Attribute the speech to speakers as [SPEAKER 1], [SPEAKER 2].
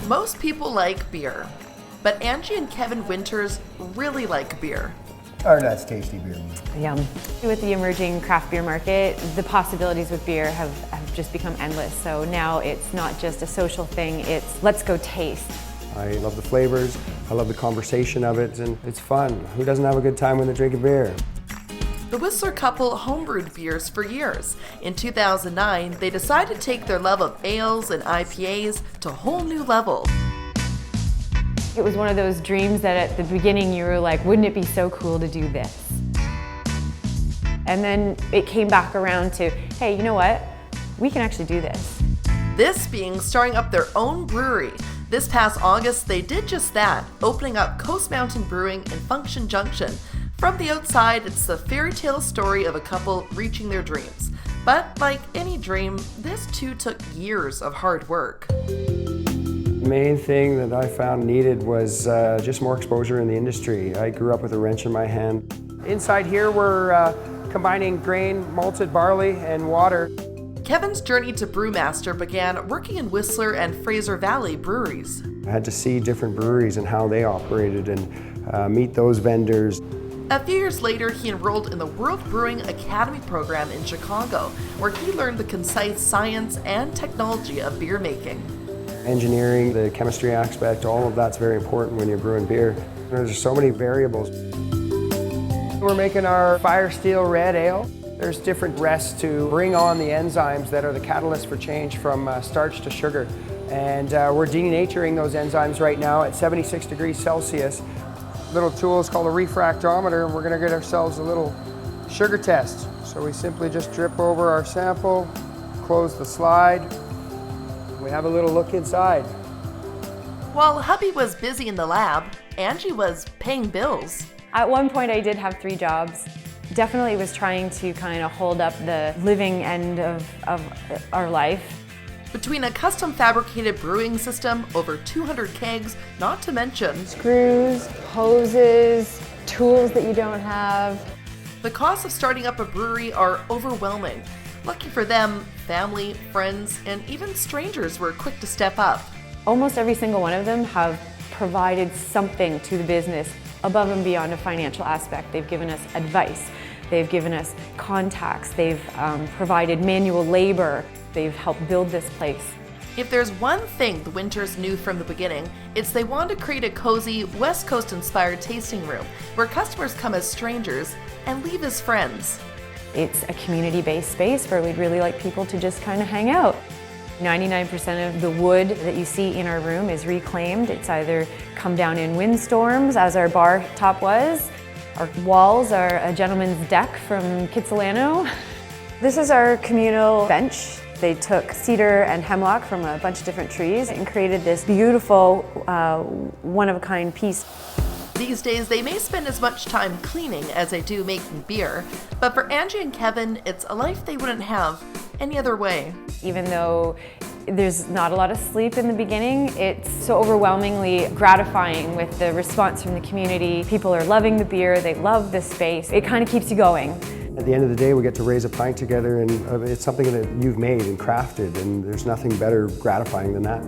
[SPEAKER 1] Most people like beer, but Angie and Kevin Winters really like beer.
[SPEAKER 2] Oh, that's tasty beer.
[SPEAKER 3] Yum. With the emerging craft beer market, the possibilities with beer have just become endless. So now it's not just a social thing, it's let's go taste.
[SPEAKER 4] I love the flavors, I love the conversation of it, and it's fun. Who doesn't have a good time when they drink a beer?
[SPEAKER 1] The Whistler couple homebrewed beers for years. In 2009, they decided to take their love of ales and IPAs to a whole new level.
[SPEAKER 3] It was one of those dreams that at the beginning you were like, wouldn't it be so cool to do this? And then it came back around to, hey, you know what? We can actually do this.
[SPEAKER 1] This being starting up their own brewery. This past August, they did just that, opening up Coast Mountain Brewing in Function Junction. From the outside, it's the fairy tale story of a couple reaching their dreams. But like any dream, this too took years of hard work.
[SPEAKER 4] The main thing that I found needed was just more exposure in the industry. I grew up with a wrench in my hand. Inside here we're combining grain, malted barley, and water.
[SPEAKER 1] Kevin's journey to brewmaster began working in Whistler and Fraser Valley breweries.
[SPEAKER 4] I had to see different breweries and how they operated and meet those vendors.
[SPEAKER 1] A few years later, he enrolled in the World Brewing Academy program in Chicago, where he learned the concise science and technology of beer making.
[SPEAKER 4] Engineering, the chemistry aspect, all of that's very important when you're brewing beer. There's so many variables. We're making our Fire Steel Red Ale. There's different rests to bring on the enzymes that are the catalyst for change from starch to sugar. And we're denaturing those enzymes right now at 76 degrees Celsius. Little tool is called a refractometer, and we're going to get ourselves a little sugar test. So we simply just drip over our sample, close the slide. We have a little look inside.
[SPEAKER 1] While hubby was busy in the lab, Angie was paying bills.
[SPEAKER 3] At one point I did have 3 jobs. Definitely was trying to kind of hold up the living end of our life.
[SPEAKER 1] Between a custom fabricated brewing system, over 200 kegs, not to mention
[SPEAKER 3] Screws, hoses, tools that you don't have.
[SPEAKER 1] the costs of starting up a brewery are overwhelming. Lucky for them, family, friends, and even strangers were quick to step up.
[SPEAKER 3] Almost every single one of them have provided something to the business above and beyond a financial aspect. They've given us advice, they've given us contacts, they've provided manual labor, they've helped build this place.
[SPEAKER 1] If there's one thing the Winters knew from the beginning, it's they wanted to create a cozy, West Coast-inspired tasting room where customers come as strangers and leave as friends.
[SPEAKER 3] It's a community-based space where we'd really like people to just kind of hang out. 99% of the wood that you see in our room is reclaimed. It's either come down in windstorms, as our bar top was. Our walls are a gentleman's deck from Kitsilano. This is our communal bench. They took cedar and hemlock from a bunch of different trees and created this beautiful, one-of-a-kind piece.
[SPEAKER 1] These days, they may spend as much time cleaning as they do making beer, but for Angie and Kevin, it's a life they wouldn't have any other way.
[SPEAKER 3] Even though there's not a lot of sleep in the beginning, it's so overwhelmingly gratifying with the response from the community. People are loving the beer, they love the space. It kind of keeps you going.
[SPEAKER 4] At the end of the day, we get to raise a pint together, and it's something that you've made and crafted, and there's nothing better gratifying than that.